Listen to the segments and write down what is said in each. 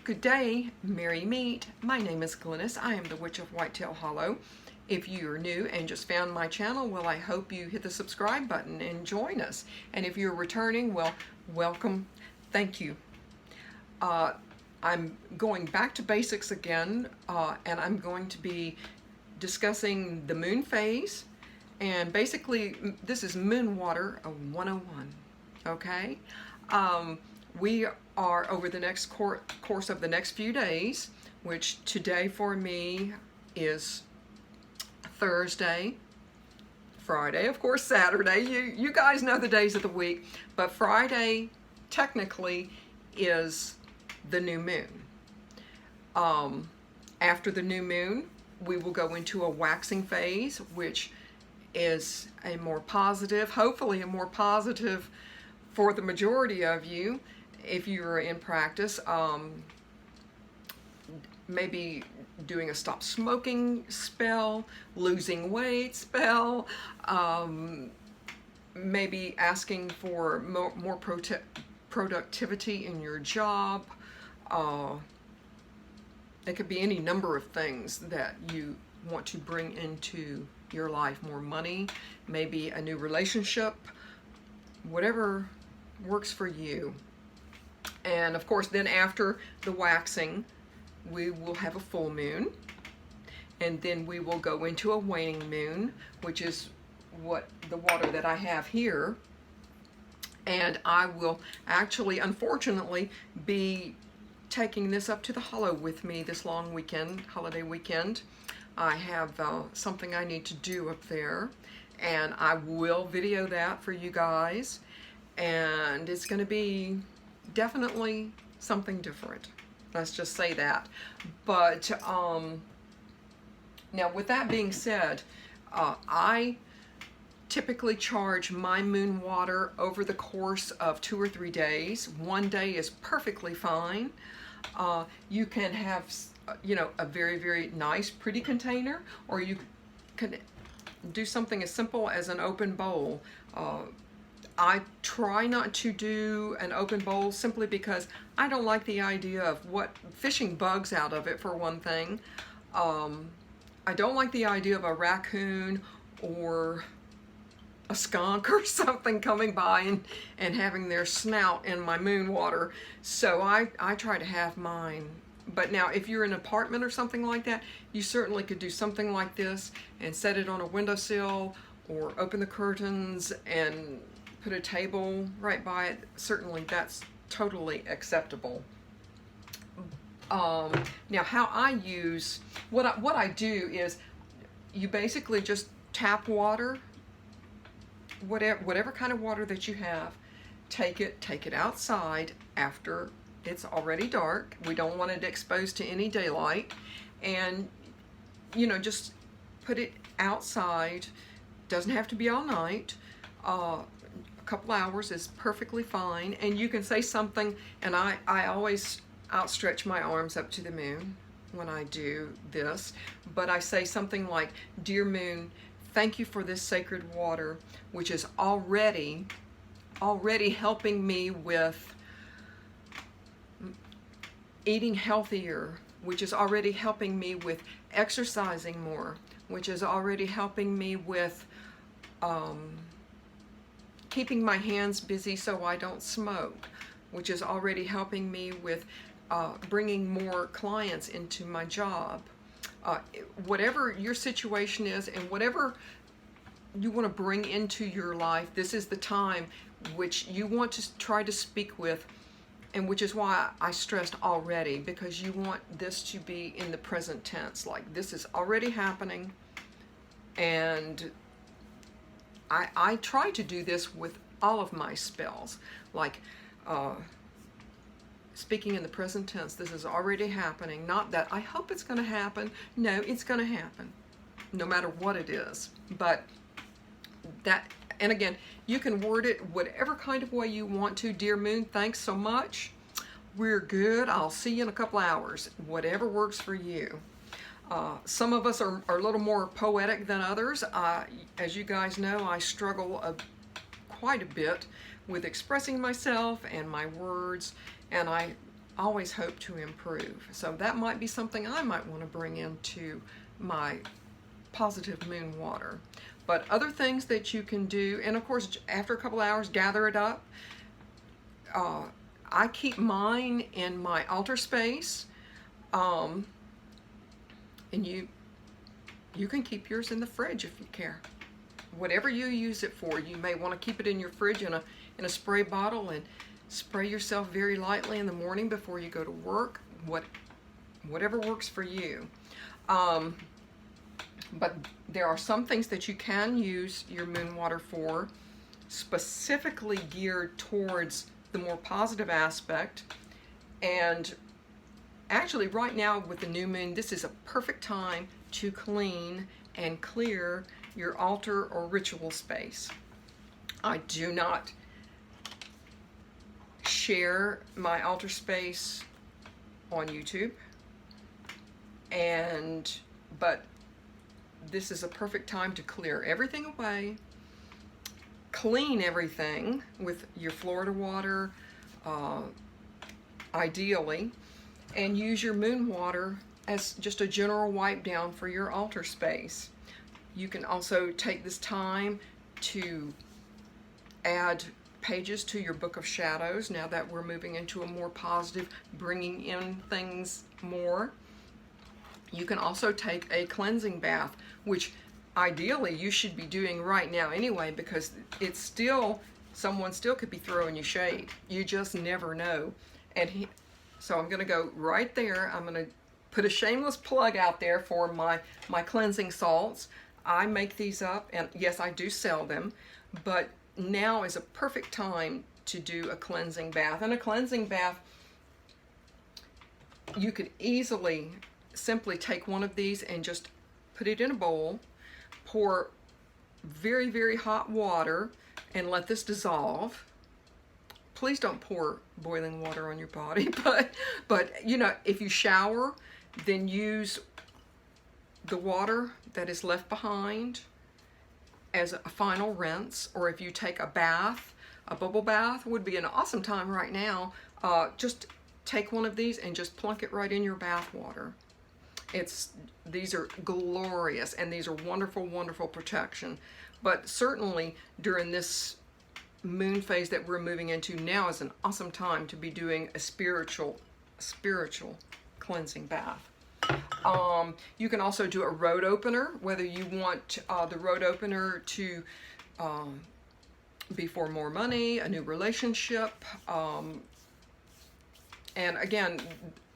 Good day, merry meet. My name is Glennis. I am the Witch of Whitetail Hollow. If you are new and just found my channel, well, I hope you hit the subscribe button and join us. And if you're returning, well, welcome. Thank you. I'm going back to basics again, and I'm going to be discussing the moon phase. And basically, this is Moon Water 101, okay? We are over the next course of the next few days, which today for me is Thursday, Friday, of course Saturday. You guys know the days of the week, but Friday technically is the new moon. After the new moon, we will go into a waxing phase, which is a more positive, hopefully a more positive for the majority of you. If you're in practice, maybe doing a stop smoking spell, losing weight spell, maybe asking for more productivity in your job. It could be any number of things that you want to bring into your life. More money, maybe a new relationship, whatever works for you. And of course, then after the waxing, we will have a full moon, and then we will go into a waning moon, which is what the water that I have here. And I will actually, unfortunately, be taking this up to the Hollow with me this long weekend, holiday weekend. I have something I need to do up there, and I will video that for you guys. And it's going to be definitely something different. Let's just say that. But now, with that being said, I typically charge my moon water over the course of 2 or 3 days. 1 day is perfectly fine. You can have, you know, a very, very nice, pretty container, or you could do something as simple as an open bowl. I try not to do an open bowl simply because I don't like the idea of fishing bugs out of it, for one thing. I don't like the idea of a raccoon or a skunk or something coming by and having their snout in my moon water. So I try to have mine. But now, if you're in an apartment or something like that, you certainly could do something like this and set it on a windowsill, or open the curtains and put a table right by it. Certainly that's totally acceptable. Now, how I use, what I do is, you basically just tap water, whatever kind of water that you have, take it outside after it's already dark. We don't want it exposed to any daylight, and you know, just put it outside. Doesn't have to be all night. A couple hours is perfectly fine. And you can say something, and I always outstretch my arms up to the moon when I do this, but I say something like, "Dear moon, thank you for this sacred water, which is already helping me with eating healthier, which is already helping me with exercising more, which is already helping me with keeping my hands busy so I don't smoke, which is already helping me with bringing more clients into my job." Whatever your situation is and whatever you want to bring into your life, this is the time which you want to try to speak with, and which is why I stressed already, because you want this to be in the present tense, like this is already happening. And I try to do this with all of my spells, like speaking in the present tense. This is already happening. Not that I hope it's going to happen. No, it's going to happen, no matter what it is. But that, and again, you can word it whatever kind of way you want to. "Dear moon, thanks so much. We're good. I'll see you in a couple hours." Whatever works for you. Some of us are a little more poetic than others. As you guys know, I struggle quite a bit with expressing myself and my words, and I always hope to improve. So that might be something I might want to bring into my positive moon water. But other things that you can do, and of course after a couple hours, gather it up. I keep mine in my altar space, and you can keep yours in the fridge if you care. Whatever you use it for, you may want to keep it in your fridge in a spray bottle and spray yourself very lightly in the morning before you go to work. Whatever works for you. But there are some things that you can use your moon water for, specifically geared towards the more positive aspect. And actually right now with the new moon, this is a perfect time to clean and clear your altar or ritual space. I do not share my altar space on YouTube, but this is a perfect time to clear everything away, clean everything with your Florida water, ideally, and use your moon water as just a general wipe down for your altar space. You can also take this time to add pages to your Book of Shadows now that we're moving into a more positive, bringing in things more. You can also take a cleansing bath, which ideally you should be doing right now anyway, because it's still, someone still could be throwing you shade. You just never know. So I'm going to go right there. I'm going to put a shameless plug out there for my cleansing salts. I make these up, and yes, I do sell them, but now is a perfect time to do a cleansing bath. And a cleansing bath, you could easily simply take one of these and just put it in a bowl, pour very, very hot water, and let this dissolve. Please don't pour boiling water on your body, but you know, if you shower, then use the water that is left behind as a final rinse. Or if you take a bath, a bubble bath would be an awesome time right now. Just take one of these and just plunk it right in your bath water. These are glorious, and these are wonderful, wonderful protection. But certainly during this moon phase that we're moving into now is an awesome time to be doing a spiritual cleansing bath. You can also do a road opener, whether you want the road opener to be for more money, a new relationship, and again,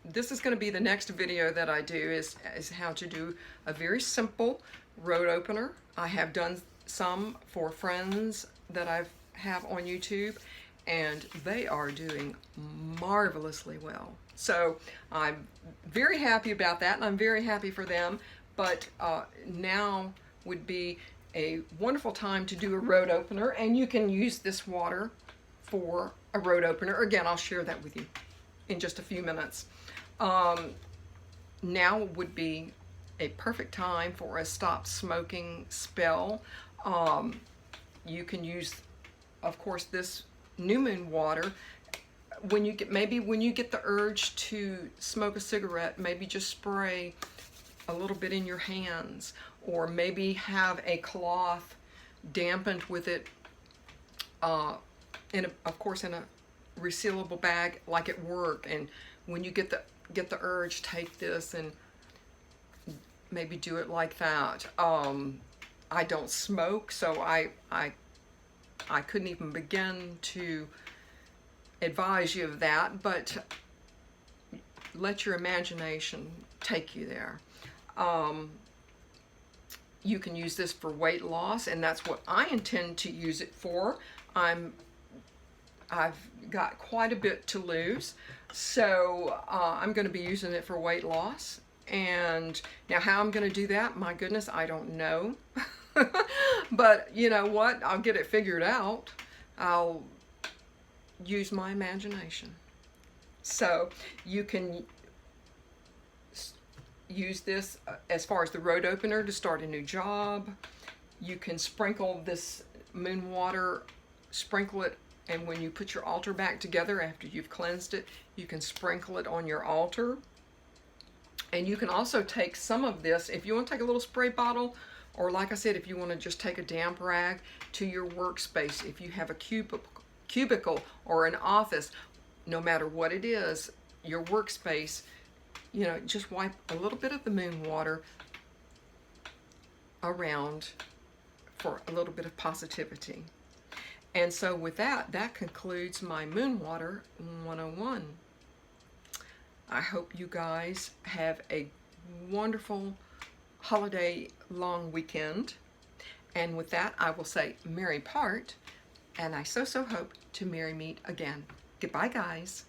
this is going to be the next video that I do, is how to do a very simple road opener. I have done some for friends that I have on YouTube, and they are doing marvelously well. So I'm very happy about that, and I'm very happy for them. But now would be a wonderful time to do a road opener, and you can use this water for a road opener. Again, I'll share that with you in just a few minutes. Now would be a perfect time for a stop smoking spell. You can use, of course, this new moon water. When you get the urge to smoke a cigarette, maybe just spray a little bit in your hands, or maybe have a cloth dampened with it, of course in a resealable bag like at work. And when you get the urge, take this and maybe do it like that. I don't smoke, so I couldn't even begin to advise you of that, but let your imagination take you there. You can use this for weight loss, and that's what I intend to use it for. I've got quite a bit to lose, so I'm going to be using it for weight loss. And now how I'm going to do that, my goodness, I don't know. But you know what? I'll get it figured out. I'll use my imagination. So you can use this as far as the road opener to start a new job. You can sprinkle this moon water, sprinkle it And when you put your altar back together after you've cleansed it, you can sprinkle it on your altar. And you can also take some of this, if you want to take a little spray bottle, or like I said, if you want to just take a damp rag to your workspace, if you have a cubicle or an office, no matter what it is, your workspace, you know, just wipe a little bit of the moon water around for a little bit of positivity. And so with that, that concludes my Moon Water 101. I hope you guys have a wonderful holiday long weekend. And with that, I will say merry part, and I so hope to merry meet again. Goodbye, guys.